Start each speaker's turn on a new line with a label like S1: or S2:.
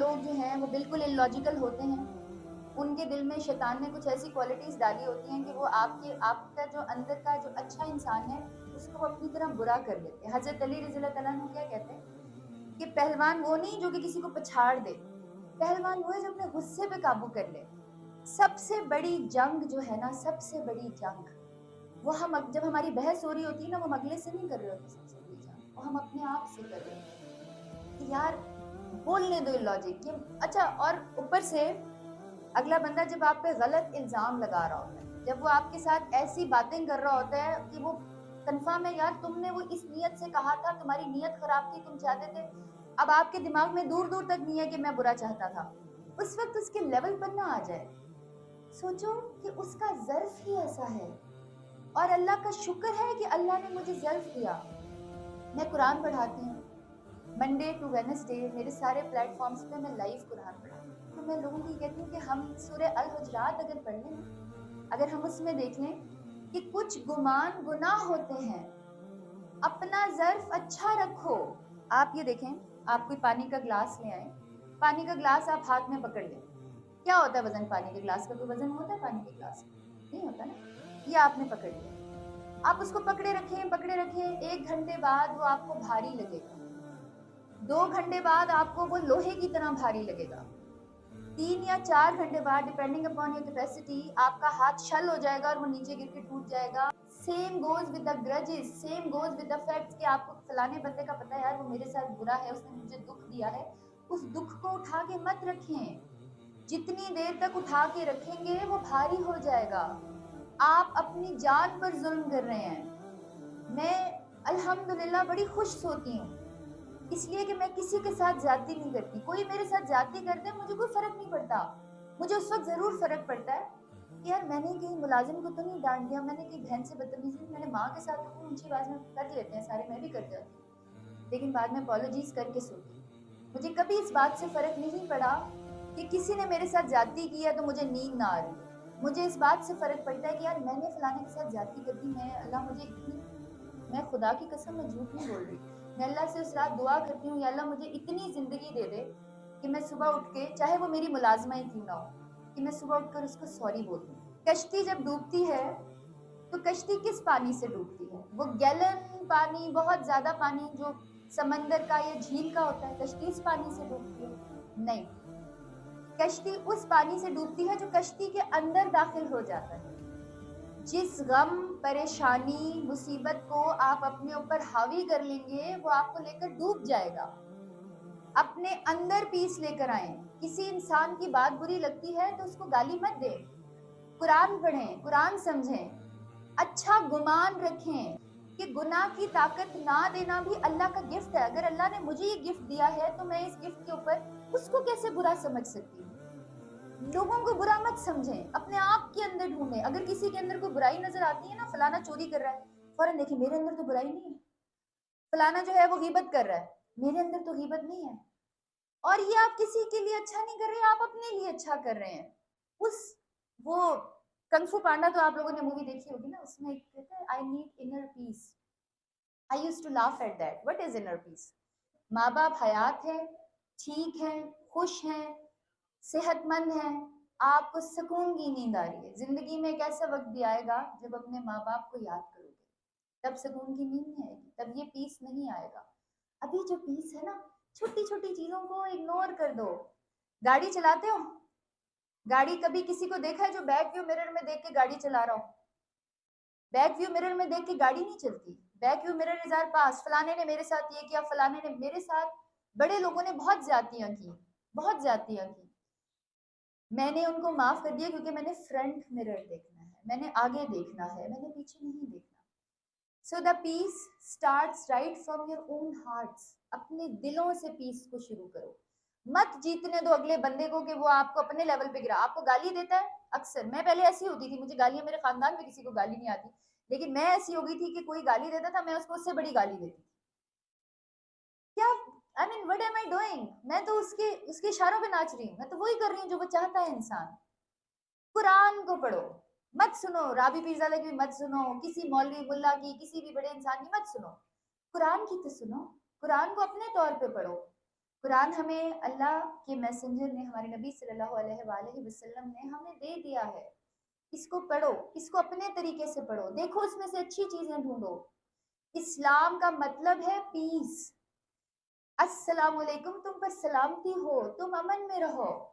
S1: لوگ جو ہیں وہ بالکل اللاجیکل ہوتے ہیں، ان کے دل میں شیطان نے کچھ ایسی کوالٹیز ڈالی ہوتی ہیں کہ وہ آپ کا جو اندر کا جو اچھا انسان ہے اس کو وہ اپنی طرح برا کر دیتے ہیں۔ حضرت علی رضی اللہ تعالیٰ عنہ کیا کہتے ہیں کہ پہلوان وہ نہیں جو کہ کسی کو پچھاڑ دے، پہلوان وہ ہے جو اپنے غصے پہ قابو کر لے۔ سب سے بڑی جنگ جو ہے نا، سب سے بڑی جنگ وہ ہم جب ہماری بحث ہو رہی ہوتی ہے نا، وہ اگلے سے نہیں کر رہے ہوتے، سب سے بڑی جنگ وہ ہم اپنے آپ سے کر رہے ہیں کہ یار بولنے دو لاجک یہ اچھا۔ اور اوپر سے اگلا بندہ جب آپ پہ غلط الزام لگا رہا ہوتا ہے، جب وہ آپ کے ساتھ ایسی باتیں کر رہا ہوتا ہے کہ وہ کنفرم ہے یار تم نے وہ اس نیت سے کہا تھا، تمہاری نیت خراب تھی، تم چاہتے تھے، اب آپ کے دماغ میں دور دور تک نہیں ہے کہ میں برا چاہتا تھا، اس وقت اس کے لیول پر نہ آ جائے۔ سوچو کہ اس کا ظرف ہی ایسا ہے، اور اللہ کا شکر ہے کہ اللہ نے مجھے ظرف دیا۔ میں قرآن پڑھاتی ہوں منڈے ٹو وینسڈے، میرے سارے پلیٹ فارمز پہ میں لائیو قرآن پڑھاتی ہوں، تو میں لوگوں کو یہ کہتی ہوں کہ ہم سورہ الحجرات اگر پڑھ لیں، اگر ہم اس میں دیکھ لیں کہ کچھ گمان گناہ ہوتے ہیں، اپنا ظرف اچھا رکھو۔ آپ یہ دیکھیں، آپ کوئی پانی کا گلاس لے آئیں، پانی کا گلاس آپ ہاتھ میں پکڑ لیں، کیا ہوتا ہے وزن پانی کے گلاس کا؟ کوئی وزن ہوتا ہے پانی کے گلاس کا؟ نہیں ہوتا نا۔ یہ آپ نے پکڑ لیا، آپ اس کو پکڑے رکھیں، 1 گھنٹے بعد وہ آپ کو بھاری لگے گا، 2 گھنٹے بعد آپ کو وہ لوہے کی طرح بھاری لگے گا، 3 یا 4 گھنٹے بعد ڈیپینڈنگ اپون یور کیپیسٹی آپ کا ہاتھ شل ہو جائے گا اور وہ نیچے گر کے ٹوٹ جائے گا۔ Same goes with the grudges, same goes with the facts کہ آپ کو فلانے بندے کا پتہ ہے یار وہ میرے ساتھ برا ہے، اس نے مجھے دکھ دیا ہے، اس دکھ کو اٹھا کے مت رکھیں، جتنی دیر تک اٹھا کے رکھیں گے وہ بھاری ہو جائے گا، آپ اپنی جان پر ظلم کر رہے ہیں۔ میں الحمدللہ بڑی خوش سوتی ہوں، اس لیے کہ میں کسی کے ساتھ زیادتی نہیں کرتی، کوئی میرے ساتھ زیادتی کرتے مجھے کوئی فرق نہیں پڑتا، مجھے اس وقت ضرور فرق پڑتا ہے کہ یار میں نے کہیں ملازم کو تو نہیں ڈانٹ دیا، میں نے کہیں بہن سے بدتمیزی، میں نے ماں کے ساتھ تو اونچی آواز میں کر لیتے ہیں سارے، میں بھی کر جاتی ہوں، لیکن بعد میں اپولوجیز کر کے سوتی ہوں۔ مجھے کبھی اس بات سے فرق نہیں پڑا کہ کسی نے میرے ساتھ زیادتی کی ہے تو مجھے نیند نہ آ رہی، مجھے اس بات سے فرق پڑتا ہے کہ یار میں نے فلانے کے ساتھ زیادتی کر دی، میں اللہ مجھے اتنی، میں خدا کی قسم میں جھوٹ نہیں بول رہی، میں اللہ سے اس رات دعا کرتی ہوں یا اللہ مجھے اتنی زندگی دے دے کہ میں صبح اٹھ کے، چاہے وہ میری ملازمہ ہی کیوں نہ ہو، کہ میں صبح اٹھ کر اس کو سوری بول دوں۔ کشتی جب ڈوبتی ہے تو کشتی کس پانی سے ڈوبتی ہے؟ وہ گیلن پانی، بہت زیادہ پانی جو سمندر کا یا جھیل کا ہوتا ہے، کشتی اس پانی سے ڈوبتی ہے؟ نہیں، کشتی اس پانی سے ڈوبتی ہے جو کشتی کے اندر داخل ہو جاتا ہے۔ جس غم، پریشانی، مصیبت کو آپ اپنے اوپر حاوی کر لیں گے وہ آپ کو لے کر ڈوب جائے گا۔ اپنے اندر پیس لے کر آئیں، کسی انسان کی بات بری لگتی ہے تو اس کو گالی مت دیں، قرآن پڑھیں، قرآن سمجھیں، اچھا گمان رکھیں کہ گناہ کی طاقت نہ دینا بھی اللہ کا گفٹ ہے۔ اگر اللہ نے مجھے یہ گفٹ دیا ہے تو میں اس گفٹ کے اوپر اس کو کیسے برا سمجھ سکتی ہوں؟ لوگوں کو برا مت سمجھیں، اپنے آپ کے اندر ڈھونڈیں، اگر کسی کے اندر کوئی برائی نظر آتی ہے نا، فلانا چوری کر رہا ہے، فوراً دیکھیں میرے اندر تو برائی نہیں ہے، فلانا جو ہے وہ غیبت کر رہا ہے، میرے اندر تو غیبت نہیں ہے، اور یہ آپ کسی کے لیے اچھا نہیں کر رہے، آپ اپنے لیے اچھا کر رہے ہیں۔ اس وہ کنگ فو پانڈا تو آپ لوگوں نے مووی دیکھی ہوگی نا، اس میں ایک کہتا ہے I need inner peace, I used to laugh at that, what is inner peace? ماں باپ حیات ہے، ٹھیک ہے، خوش ہیں، صحت مند ہیں، آپ کو سکون کی نیند آ رہی ہے، زندگی میں ایک ایسا وقت بھی آئے گا جب اپنے ماں باپ کو یاد کرو گے، تب سکون کی نیند نہیں آئے گی، تب یہ پیس نہیں آئے گا۔ ابھی جو پیس ہے نا، چھوٹی چھوٹی چیزوں کو اگنور کر دو۔ گاڑی چلاتے ہو، گاڑی کبھی کسی کو دیکھا ہے جو بیک ویو مرر میں دیکھ کے گاڑی چلا رہا ہو؟ بیک ویو مرر میں دیکھ کے گاڑی نہیں چلتی، بیک ویو مرر از آر پاس، فلانے نے میرے ساتھ یہ کیا، فلانے نے میرے ساتھ، بڑے لوگوں نے بہت زیادتیاں کی، بہت زیادتیاں کی، میں نے ان کو معاف کر دیا کیونکہ میں نے فرنٹ مرر دیکھنا ہے، میں نے آگے دیکھنا ہے، میں نے پیچھے نہیں دیکھنا۔ So the peace starts right from your own hearts, اپنے دلوں سے پیس کو شروع کرو، مت جیتنے دو اگلے بندے کو کہ وہ آپ کو اپنے لیول پہ گرا، آپ کو گالی دیتا ہے اکثر، میں پہلے ایسی ہوتی تھی، مجھے گالیاں، میرے خاندان میں کسی کو گالی نہیں آتی، لیکن میں ایسی ہو گئی تھی کہ کوئی گالی دیتا تھا میں اس کو اس سے بڑی گالی دیتی تھی، کیا I mean, what am I doing؟ میں تو اس کے اشاروں پہ ناچ رہی ہوں، میں تو وہی کر رہی ہوں جو وہ چاہتا ہے انسان۔ قرآن کو پڑھو، مت سنو رابی پیرزادہ کی، مت سنو کسی مولوی ملا کی، کسی بھی بڑے انسان کی مت سنو، قرآن کی تو سنو، قرآن کو اپنے طور پہ پڑھو، قرآن ہمیں اللہ کے میسنجر نے، ہمارے نبی صلی اللہ علیہ وآلہ وسلم نے ہمیں دے دیا ہے، اس کو پڑھو، اس کو اپنے طریقے سے پڑھو، دیکھو اس میں سے اچھی چیزیں ڈھونڈو۔ اسلام کا مطلب ہے پیس، السلام علیکم، تم پر سلامتی ہو، تم امن میں رہو۔